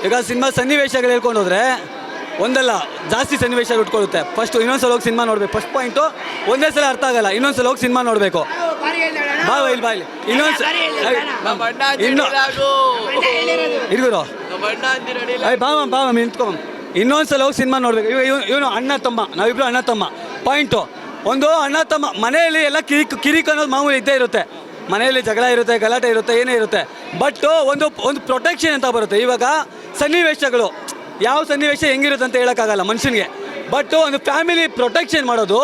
ಈಗ ಸಿನಿಮಾ ಸನ್ನಿವೇಶಗಳು ಹೇಳ್ಕೊಂಡು ಹೋದ್ರೆ ಒಂದಲ್ಲ ಜಾಸ್ತಿ ಸನ್ನಿವೇಶ ಉಟ್ಕೊಳ್ಳುತ್ತೆ. ಫಸ್ಟ್ ಇನ್ನೊಂದ್ಸಲ ಹೋಗಿ ಸಿನಿಮಾ ನೋಡ್ಬೇಕು. ಫಸ್ಟ್ ಪಾಯಿಂಟು ಒಂದೇ ಸಲ ಅರ್ಥ ಆಗಲ್ಲ, ಇನ್ನೊಂದ್ಸಲ ಹೋಗಿ ಸಿನಿಮಾ ನೋಡಬೇಕು. ಬಾಯಿಲಿ ಇರ್ಗುರು ಬಾವ ನಿಂತ್ಕೊ. ಇನ್ನೊಂದ್ಸಲ ಹೋಗಿ ಸಿನಿಮಾ ನೋಡ್ಬೇಕು. ಇವನು ಅಣ್ಣ ತಮ್ಮ, ನಾವಿಬ್ರು ಅಣ್ಣ ತಮ್ಮ. ಪಾಯಿಂಟು ಒಂದು ಅಣ್ಣ ತಮ್ಮ ಮನೆಯಲ್ಲಿ ಎಲ್ಲ ಕಿರಿಕ್ ಅನ್ನೋದು ಮಾಮೂಲಿ ಇದ್ದೇ ಇರುತ್ತೆ. ಮನೆಯಲ್ಲಿ ಜಗಳ ಇರುತ್ತೆ, ಗಲಾಟೆ ಇರುತ್ತೆ, ಏನೇ ಇರುತ್ತೆ. ಬಟ್ ಒಂದು ಪ್ರೊಟೆಕ್ಷನ್ ಅಂತ ಬರುತ್ತೆ. ಇವಾಗ ಸನ್ನಿವೇಶಗಳು ಯಾವ ಸನ್ನಿವೇಶ ಹೆಂಗಿರುತ್ತೆ ಅಂತ ಹೇಳೋಕ್ಕಾಗಲ್ಲ ಮನುಷ್ಯನಿಗೆ. ಬಟ್ ಒಂದು ಫ್ಯಾಮಿಲಿ ಪ್ರೊಟೆಕ್ಷನ್ ಮಾಡೋದು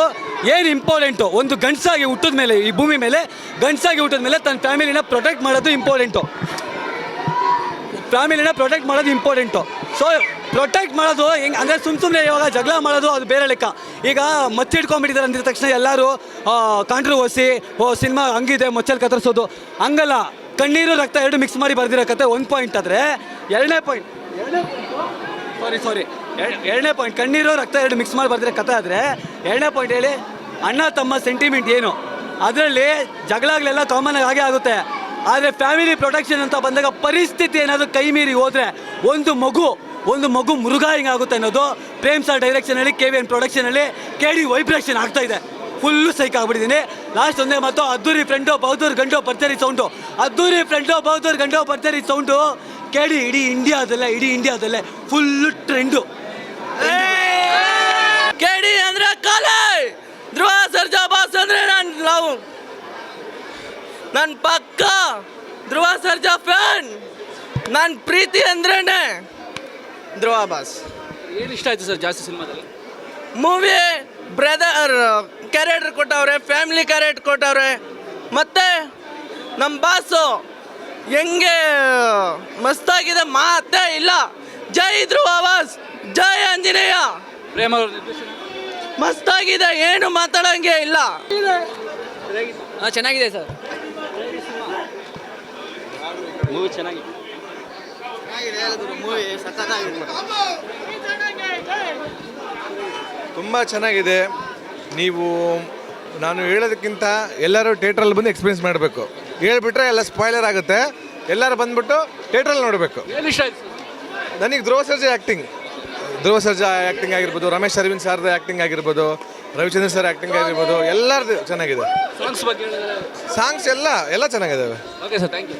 ಏನು ಇಂಪಾರ್ಟೆಂಟು. ಒಂದು ಗಂಡಸಾಗಿ ಹುಟ್ಟಿದ ಮೇಲೆ, ಈ ಭೂಮಿ ಮೇಲೆ ಗಂಡಸಾಗಿ ಹುಟ್ಟಿದ ಮೇಲೆ ತನ್ನ ಫ್ಯಾಮಿಲಿನ ಪ್ರೊಟೆಕ್ಟ್ ಮಾಡೋದು ಇಂಪಾರ್ಟೆಂಟು. ಸೊ ಪ್ರೊಟೆಕ್ಟ್ ಮಾಡೋದು ಹೆಂಗೆ ಅಂದರೆ ಸುಮ್ಮನೆ ಇವಾಗ ಜಗಳ ಮಾಡೋದು ಅದು ಬೇರೆ ಲೆಕ್ಕ. ಈಗ ಮಚ್ಚಿಡ್ಕೊಂಡ್ಬಿಟ್ಟಿದ್ದಾರೆ ಅಂದಿದ ತಕ್ಷಣ ಎಲ್ಲರೂ ಕಾಂಟ್ರವರ್ಸಿ, ಸಿನಿಮಾ ಹಂಗಿದೆ ಮಚ್ಚಲ್ಲಿ ಕತ್ತರಿಸೋದು ಹಂಗಲ್ಲ. ಕಣ್ಣೀರು ರಕ್ತ ಎರಡು ಮಿಕ್ಸ್ ಮಾಡಿ ಬರ್ದಿರೋ ಕತೆ ಒಂದು ಪಾಯಿಂಟ್ ಆದರೆ, ಎರಡನೇ ಪಾಯಿಂಟ್ ಕಣ್ಣೀರು ರಕ್ತ ಎರಡು ಮಿಕ್ಸ್ ಮಾಡಿ ಬರ್ದಿರೋ ಕತೆ ಆದರೆ, ಎರಡನೇ ಪಾಯಿಂಟ್ ಹೇಳಿ ಅಣ್ಣ ತಮ್ಮ ಸೆಂಟಿಮೆಂಟ್ ಏನು. ಅದರಲ್ಲಿ ಜಗಳಗಳೆಲ್ಲ ಕಾಮನ್ ಆಗೇ ಆಗುತ್ತೆ. ಆದರೆ ಫ್ಯಾಮಿಲಿ ಪ್ರೊಟೆಕ್ಷನ್ ಅಂತ ಬಂದಾಗ ಪರಿಸ್ಥಿತಿ ಏನಾದರೂ ಕೈ ಮೀರಿ ಹೋದರೆ ಒಂದು ಮಗು ಮೃಗ ಹಿಂಗಾಗುತ್ತೆ ಅನ್ನೋದು ಪ್ರೇಮ್ ಸರ್ ಡೈರೆಕ್ಷನಲ್ಲಿ, KVN ಪ್ರೊಡಕ್ಷನಲ್ಲಿ KD ವೈಬ್ರೇಷನ್ ಆಗ್ತಾ ಇದೆ. ಫುಲ್ಲು ಸೈಕ್ ಆಗ್ಬಿಟ್ಟಿದ್ದೀನಿ. ಲಾಸ್ಟ್ ಒಂದೇ ಮಾತು, ಅದ್ದೂರಿ ಫ್ರೆಂಡೋ ಬೌದ್ದೂರ್ ಗಂಡೋ ಭರ್ಜರಿ ಸೌಂಡು, ಅದ್ದೂರಿ ಫ್ರೆಂಡೋ ಬೌದ್ದೂರ್ ಗಂಡೋ ಭರ್ಜರಿ ಸೌಂಡು KD ಇಡೀ ಇಂಡಿಯಾದಲ್ಲೇ ಫುಲ್ಲು ಟ್ರೆಂಡು. KD ಅಂದ್ರೆ ಕಾಲೇ, ಧ್ರುವ ಸರ್ಜಾ ಬಾಸ್ ಅಂದ್ರೆ ನನ್ನ ಪಕ್ಕ ಧ್ರುವ ಸರ್ಜಾ ಫ್ಯಾನ್. ನನ್ನ ಪ್ರೀತಿ ಅಂದ್ರೇನೆ ಧ್ರುವ ಬಾಸ್. ಏನು ಇಷ್ಟ ಆಯ್ತು ಸರ್ ಜಾಸ್ತಿ ಸಿನಿಮಾದಲ್ಲಿ? ಮೂವಿ ಬ್ರದರ್ ಕ್ಯಾರೆಕ್ಟರ್ ಕೊಟ್ಟವ್ರೆ, ಫ್ಯಾಮಿಲಿ ಕ್ಯಾರೆಕ್ಟರ್ ಕೊಟ್ಟವ್ರೆ, ಮತ್ತು ನಮ್ಮ ಬಾಸು ಹೆಂಗೆ ಮಸ್ತಾಗಿದೆ, ಮಾತೇ ಇಲ್ಲ. ಜೈ ಧ್ರುವ ಬಾಸ್, ಜೈ ಆಂಜನೇಯ. ಪ್ರೇಮ ಅವ್ರ ನಿರ್ದೇಶನ ಮಸ್ತಾಗಿದೆ, ಏನು ಮಾತಾಡೋಂಗೆ ಇಲ್ಲ. ಚೆನ್ನಾಗಿದೆ ಸರ್, ಮೂವಿ ಚೆನ್ನಾಗಿದೆ. ತುಂಬ ಚೆನ್ನಾಗಿದೆ. ನೀವು ನಾನು ಹೇಳೋದಕ್ಕಿಂತ ಎಲ್ಲರೂ ಥಿಯೇಟ್ರಲ್ಲಿ ಬಂದು ಎಕ್ಸ್ಪೀರಿಯನ್ಸ್ ಮಾಡಬೇಕು. ಹೇಳ್ಬಿಟ್ರೆ ಎಲ್ಲ ಸ್ಪಾಯ್ಲರ್ ಆಗುತ್ತೆ. ಎಲ್ಲರೂ ಬಂದ್ಬಿಟ್ಟು ಥಿಯೇಟ್ರಲ್ಲಿ ನೋಡಬೇಕು. ಏನು ಇಷ್ಟ ಆಯ್ತು ಸರ್? ನನಗೆ ಧ್ರುವ ಸರ್ಜಾ ಆ್ಯಕ್ಟಿಂಗ್ ಆಗಿರ್ಬೋದು, ರಮೇಶ್ ಅರವಿಂದ್ ಸರ್ದ ಆ್ಯಕ್ಟಿಂಗ್ ಆಗಿರ್ಬೋದು, ರವಿಚಂದ್ರನ್ ಸರ್ ಆ್ಯಕ್ಟಿಂಗ್ ಆಗಿರ್ಬೋದು, ಎಲ್ಲರದ್ದು ಚೆನ್ನಾಗಿದೆ. ಸಾಂಗ್ಸ್ ಬಗ್ಗೆ ಸಾಂಗ್ಸ್ ಎಲ್ಲ ಚೆನ್ನಾಗಿದ್ದಾವೆ. Okay sir, thank you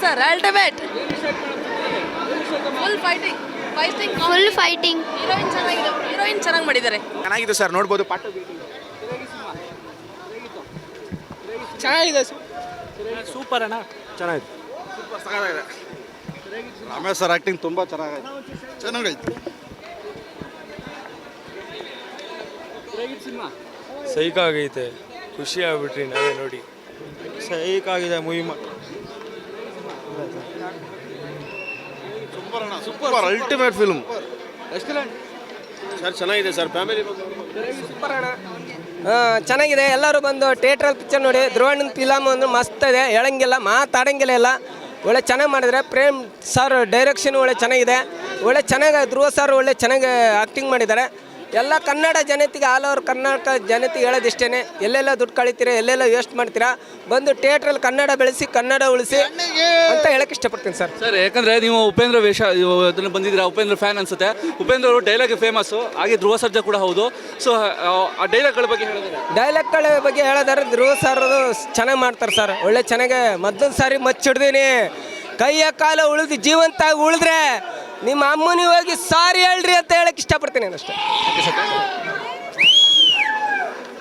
sir. Ultimate full fighting heroine ಚೆನ್ನಾಗಿ ಮಾಡಿದ್ದಾರೆ. ಚೆನ್ನಾಗಿದೆ ಸರ್, ನೋಡ್ಬೋದು. ಪಾಟು ಚೆನ್ನಾಗಿದೆ, ಸೂಪರ್ ಅಣ್ಣ, ಚೆನ್ನಾಗಿದೆ. ಸೂಪರ್ ಸಖತ್ತಾಗಿದೆ. ರಮೇಶ್ ಸರ್ ಆ್ಯಕ್ಟಿಂಗ್ ತುಂಬ ಚೆನ್ನಾಗೈತೆ. ಸಿನಿಮಾ ಸೈಕ್ ಆಗೈತೆ, ಖುಷಿ ಆಗ್ಬಿಟ್ರಿ ನಾವೇ ನೋಡಿ. ಸೈಕ್ ಆಗಿದೆ movie. Super ultimate film. Sir ಚೆನ್ನಾಗಿದೆ ಸರ್, ಫ್ಯಾಮಿಲಿ ಸೂಪರ್ ಅಣ್ಣ. ಚೆನ್ನಾಗಿದೆ. ಎಲ್ಲರೂ ಬಂದು ಥಿಯೇಟ್ರಲ್ಲಿ ಪಿಕ್ಚರ್ ನೋಡಿ. ಧ್ರುವಣ್ಣನ ಫಿಲಮ್ ಅಂದ್ರೆ ಮಸ್ತ್ ಇದೆ, ಹೇಳಂಗಿಲ್ಲ, ಮಾತಾಡಂಗಿಲ್ಲ. ಎಲ್ಲ ಒಳ್ಳೆ ಚೆನ್ನಾಗಿ ಮಾಡಿದರೆ. ಪ್ರೇಮ್ ಸರ್ ಡೈರೆಕ್ಷನ್ ಒಳ್ಳೆ ಚೆನ್ನಾಗಿದೆ. ಚೆನ್ನಾಗಿ ಧ್ರುವ ಸರ್ ಚೆನ್ನಾಗಿ ಆ್ಯಕ್ಟಿಂಗ್ ಮಾಡಿದ್ದಾರೆ. ಎಲ್ಲ ಕನ್ನಡ ಜನತೆಗೆ, ಆಲ್ ಓವರ್ ಕರ್ನಾಟಕ ಜನತೆಗೆ ಹೇಳೋದಿಷ್ಟೇ, ಎಲ್ಲೆಲ್ಲ ದುಡ್ಡು ಕಳಿತೀರಾ, ಎಲ್ಲೆಲ್ಲ ವೇಸ್ಟ್ ಮಾಡ್ತೀರಾ, ಬಂದು ಥಿಯೇಟ್ರಲ್ಲಿ ಕನ್ನಡ ಬೆಳೆಸಿ, ಕನ್ನಡ ಉಳಿಸಿ ಅಂತ ಹೇಳಕ್ಕೆ ಇಷ್ಟಪಡ್ತೀನಿ ಸರ್. ಸರ್, ಯಾಕಂದರೆ ನೀವು ಉಪೇಂದ್ರ ವೇಷ ಅದನ್ನು ಬಂದಿದ್ದೀರಾ, ಉಪೇಂದ್ರ ಫ್ಯಾನ್ ಅನ್ಸುತ್ತೆ. ಉಪೇಂದ್ರ ಅವರು ಡೈಲಾಗ್ ಫೇಮಸ್ಸು, ಹಾಗೆ ಧ್ರುವ ಸರ್ಜಾ ಕೂಡ ಹೌದು. ಸೊ ಆ ಡೈಲಾಗ್ಗಳ ಬಗ್ಗೆ ಹೇಳಿದಾರೆ ಧ್ರುವ ಸರ್ ಚೆನ್ನಾಗಿ ಮಾಡ್ತಾರೆ ಸರ್. ಚೆನ್ನಾಗೆ ಮೊದಲ ಸಾರಿ ಮಚ್ಚಿಡ್ದೀನಿ, ಕೈಯ ಕಾಲ ಉಳಿದು ಜೀವಂತ ಉಳಿದ್ರೆ ನಿಮ್ಮ ಅಮ್ಮನಿಗೆ ಹೋಗಿ ಸಾರಿ ಹೇಳ್ರಿ ಅಂತ ಹೇಳಕ್ಕೆ ಇಷ್ಟಪಡ್ತೀನಿ ಅಷ್ಟೇ.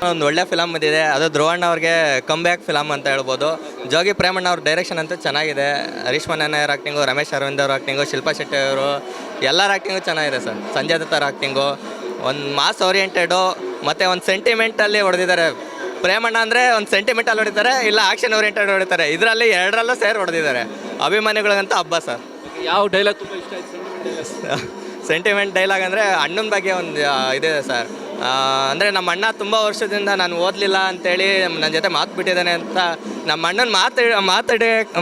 ಒಂದು ಒಳ್ಳೆ ಫಿಲಮ್ ಬಂದಿದೆ. ಅದು ಧ್ರುವಣ್ಣ ಅವ್ರಿಗೆ ಕಮ್ ಬ್ಯಾಕ್ ಫಿಲಮ್ ಅಂತ ಹೇಳ್ಬೋದು. ಜೋಗಿ ಪ್ರೇಮಣ್ಣ ಅವ್ರ ಡೈರೆಕ್ಷನ್ ಅಂತೂ ಚೆನ್ನಾಗಿದೆ. ಹರೀಶ್ ಮನ್ನಯ್ಯನವ್ರ ಆ್ಯಕ್ಟಿಂಗು, ರಮೇಶ್ ಅರವಿಂದ್ ಅವ್ರ ಆ್ಯಕ್ಟಿಂಗು, ಶಿಲ್ಪಾ ಶೆಟ್ಟಿ ಅವರು, ಎಲ್ಲರ ಆ್ಯಕ್ಟಿಂಗು ಚೆನ್ನಾಗಿದೆ ಸರ್. ಸಂಜಯ್ ದತ್ ಅವ್ರ ಆ್ಯಕ್ಟಿಂಗು ಒಂದು ಮಾಸ್ ಓರಿಯೆಂಟೆಡು, ಮತ್ತು ಒಂದು ಸೆಂಟಿಮೆಂಟಲ್ಲಿ ಹೊಡೆದಿದ್ದಾರೆ. ಪ್ರೇಮಣ್ಣ ಅಂದರೆ ಒಂದು ಸೆಂಟಿಮೆಂಟಲ್ಲಿ ಹೊಡಿತಾರೆ, ಇಲ್ಲ ಆ್ಯಕ್ಷನ್ ಓರಿಯೆಂಟೆಡ್ ಹೊಡಿತಾರೆ. ಇದರಲ್ಲಿ ಎರಡರಲ್ಲೂ ಸೇರಿ ಹೊಡೆದಿದ್ದಾರೆ. ಅಭಿಮಾನಿಗಳಿಗಂತೂ ಹಬ್ಬ ಸರ್. ಯಾವ ಡೈಲಾಗ್ ತುಂಬ ಇಷ್ಟ ಆಯ್ತು? ಸೆಂಟಿಮೆಂಟ್ ಡೈಲಾಗ್ ಅಂದರೆ ಅಣ್ಣನ ಬಗ್ಗೆ ಒಂದು ಇದಿದೆ ಸರ್. ಅಂದರೆ ನಮ್ಮ ಅಣ್ಣ ತುಂಬ ವರ್ಷದಿಂದ ನಾನು ಓದಲಿಲ್ಲ ಅಂತೇಳಿ ನನ್ನ ಜೊತೆ ಮಾತು ಬಿಟ್ಟಿದ್ದಾನೆ ಅಂತ, ನಮ್ಮ ಅಣ್ಣನ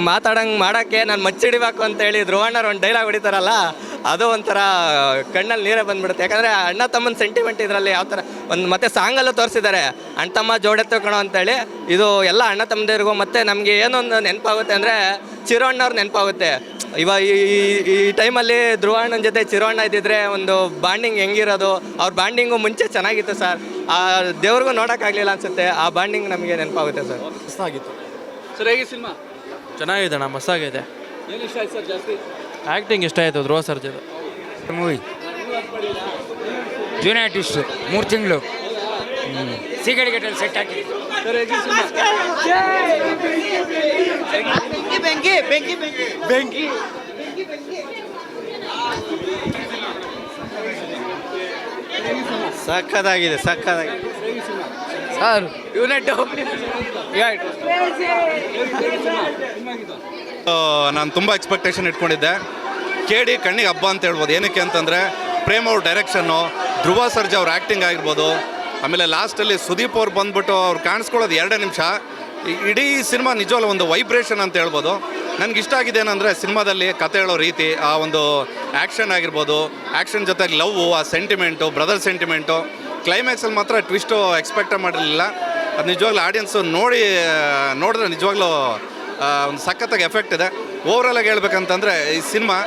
ಮಾತಾಡಂಗೆ ಮಾಡೋಕ್ಕೆ ನಾನು ಮಚ್ಚಿಡಿಬೇಕು ಅಂತೇಳಿ ಧ್ರುವಣ್ಣರು ಒಂದು ಡೈಲಾಗ್ ಹೊಡಿತಾರಲ್ಲ, ಅದು ಒಂಥರ ಕಣ್ಣಲ್ಲಿ ನೀರೇ ಬಂದುಬಿಡುತ್ತೆ. ಯಾಕಂದರೆ ಅಣ್ಣ ತಮ್ಮನ ಸೆಂಟಿಮೆಂಟ್ ಇದರಲ್ಲಿ ಯಾವ ಥರ ಒಂದು ಮತ್ತು ಸಾಂಗಲ್ಲೂ ತೋರಿಸಿದ್ದಾರೆ, ಅಣ್ಣ ತಮ್ಮ ಜೋಡೆತ್ತುಕೊಳ್ಳೋ ಅಂತೇಳಿ. ಇದು ಎಲ್ಲ ಅಣ್ಣ ತಮ್ಮದಿರಿಗೂ. ಮತ್ತು ನಮಗೆ ಏನೊಂದು ನೆನಪಾಗುತ್ತೆ ಅಂದರೆ ಚಿರೋಣ್ಣವ್ರು ನೆನಪಾಗುತ್ತೆ. ಇವಾಗ ಈ ಟೈಮಲ್ಲಿ ಧ್ರುವ ಅಣ್ಣನ ಜೊತೆ ಚಿರು ಅಣ್ಣ ಇದ್ದಿದ್ರೆ ಒಂದು ಬಾಂಡಿಂಗ್ ಹೆಂಗಿರೋದು ಅವ್ರ ಬಾಂಡಿಂಗು ಮುಂಚೆ ಚೆನ್ನಾಗಿತ್ತು ಸರ್. ಆ ದೇವ್ರಿಗೂ ನೋಡೋಕ್ಕಾಗಲಿಲ್ಲ ಅನ್ಸುತ್ತೆ, ಆ ಬಾಂಡಿಂಗ್ ನಮಗೆ ನೆನಪಾಗುತ್ತೆ ಸರ್. ಮಸ್ತಾಗಿತ್ತು ಸರ್ ಹೇಗೆ ಸಿನಿಮಾ? ಚೆನ್ನಾಗಿದೆ ಅಣ್ಣ, ಮಸ್ತಾಗಿದೆ. ಏನು ಇಷ್ಟ ಆಯ್ತು ಸರ್ ಜಾಸ್ತಿ? ಆ್ಯಕ್ಟಿಂಗ್ ಇಷ್ಟ ಆಯಿತು ಧ್ರುವ ಸರ್ಜದು. ಮೂವಿ ಜೂನಿಯರ್ ಆರ್ಟಿಸ್ಟು 3 ತಿಂಗಳು ಸೀಗಡಿ ಗಟ್ಟಲ್ಲಿ ಸೆಟ್ ಹಾಕಿ. ಸರ್ ಹೇಗೆ ಸಿನಿಮಾ? ಸಕ್ಕತ್ತಾಗಿದೆ ಸಕ್ಕತ್ತಾಗಿದೆ ಸರ್ ಯೂನಿಟ್ ನಾನು ತುಂಬ ಎಕ್ಸ್ಪೆಕ್ಟೇಷನ್ ಇಟ್ಕೊಂಡಿದ್ದೆ. ಕೇಳಿ ಕಣ್ಣಿಗೆ ಹಬ್ಬ ಅಂತ ಹೇಳ್ಬೋದು. ಏನಕ್ಕೆ ಅಂತಂದರೆ ಪ್ರೇಮ್ ಅವ್ರ ಡೈರೆಕ್ಷನ್ನು, ಧ್ರುವ ಸರ್ಜಾ ಅವ್ರ ಆ್ಯಕ್ಟಿಂಗ್ ಆಗಿರ್ಬೋದು, ಆಮೇಲೆ ಲಾಸ್ಟಲ್ಲಿ ಸುದೀಪ್ ಅವ್ರು ಬಂದ್ಬಿಟ್ಟು ಅವ್ರು ಕಾಣಿಸ್ಕೊಳ್ಳೋದು 2 ನಿಮಿಷ. ಇಡೀ ಸಿನಿಮಾ ನಿಜವಾಗ್ಲೂ ಒಂದು ವೈಬ್ರೇಷನ್ ಅಂತ ಹೇಳ್ಬೋದು. ನನಗೆ ಇಷ್ಟ ಆಗಿದೆ ಏನಂದರೆ ಸಿನಿಮಾದಲ್ಲಿ ಕತೆ ಹೇಳೋ ರೀತಿ, ಆ ಒಂದು ಆ್ಯಕ್ಷನ್ ಆಗಿರ್ಬೋದು, ಆ್ಯಕ್ಷನ್ ಜೊತೆಗೆ ಲವ್, ಆ ಸೆಂಟಿಮೆಂಟು, ಬ್ರದರ್ ಸೆಂಟಿಮೆಂಟು, ಕ್ಲೈಮ್ಯಾಕ್ಸಲ್ಲಿ ಮಾತ್ರ ಟ್ವಿಸ್ಟು ಎಕ್ಸ್ಪೆಕ್ಟ್ ಮಾಡಿರಲಿಲ್ಲ. ಅದು ನಿಜವಾಗ್ಲೂ ಆಡಿಯನ್ಸು ನೋಡಿದ್ರೆ ನಿಜವಾಗ್ಲೂ ಒಂದು ಸಖತ್ತಾಗಿ ಎಫೆಕ್ಟ್ ಇದೆ. ಓವರಾಲಾಗಿ ಹೇಳ್ಬೇಕಂತಂದರೆ ಈ ಸಿನಿಮಾ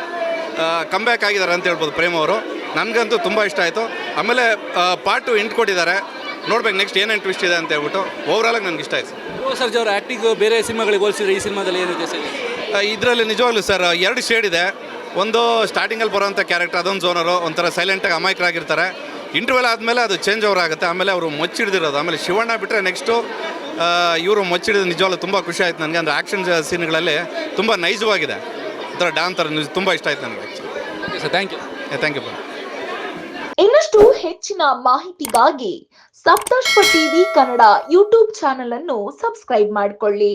ಕಮ್ಬ್ಯಾಕ್ ಆಗಿದ್ದಾರೆ ಅಂತ ಹೇಳ್ಬೋದು ಪ್ರೇಮ್ ಅವರು. ನನಗಂತೂ ತುಂಬ ಇಷ್ಟ ಆಯಿತು. ಆಮೇಲೆ ಪಾರ್ಟ್ 2 ಇಂಟ್ ಕೊಟ್ಟಿದ್ದಾರೆ, ನೋಡ್ಬೇಕು ನೆಕ್ಸ್ಟ್ ಏನೇನು ಟ್ವಿಸ್ಟ್ ಇದೆ ಅಂತ ಹೇಳ್ಬಿಟ್ಟು. ಓವರಾಲಾಗಿ ನನಗೆ ಇಷ್ಟ ಆಯಿತು. ಧ್ರುವ ಸರ್ಜಾ ಅವರ ಆ್ಯಕ್ಟಿಂಗ್ ಬೇರೆ ಸಿನಿಮಾಗಳಿಗೆ ಹೋಲಿಸಿದ್ರೆ ಈ ಸಿನಿಮಾದಲ್ಲಿ ಏನು ವ್ಯತ್ಯಾಸ ಇದೆ? ಇದರಲ್ಲಿ ನಿಜವಾಗ್ಲೂ ಸರ್ 2 ಶೇಡ್ ಇದೆ. ಒಂದು ಸ್ಟಾರ್ಟಿಂಗಲ್ಲಿ ಬರೋವಂಥ ಕ್ಯಾರೆಕ್ಟರ್, ಅದೊಂದು ಝೋನರು ಒಂಥರ ಸೈಲೆಂಟಾಗಿ ಅಮಾಯಕರಾಗಿರ್ತಾರೆ. ಇಂಟರ್ವೆಲ್ ಆದಮೇಲೆ ಅದು ಚೇಂಜ್ ಓವರ್ ಆಗುತ್ತೆ. ಆಮೇಲೆ ಅವರು ಮುಚ್ಚಿಡ್ದಿರೋದು, ಆಮೇಲೆ ಶಿವಣ್ಣ ಬಿಟ್ಟರೆ ನೆಕ್ಸ್ಟು ಇವರು ಮುಚ್ಚಿಡಿದ ನಿಜವಾಗ್ಲೂ ತುಂಬ ಖುಷಿ ಆಯ್ತು ನನಗೆ. ಅಂದರೆ ಆ್ಯಕ್ಷನ್ ಸೀನ್ಗಳಲ್ಲಿ ತುಂಬ ನೈಜವಾಗಿದೆ, ಒಂಥರ ಡಾನ್ ಥರ ತುಂಬ ಇಷ್ಟ ಆಯ್ತು ನನಗೆ. Sir thank you. Thank you. ಇನ್ನಷ್ಟು ಹೆಚ್ಚಿನ ಮಾಹಿತಿಗಾಗಿ Saptarshi TV Kannada YouTube channel ಅನ್ನು ಸಬ್ಸ್ಕ್ರೈಬ್ ಮಾಡಿಕೊಳ್ಳಿ.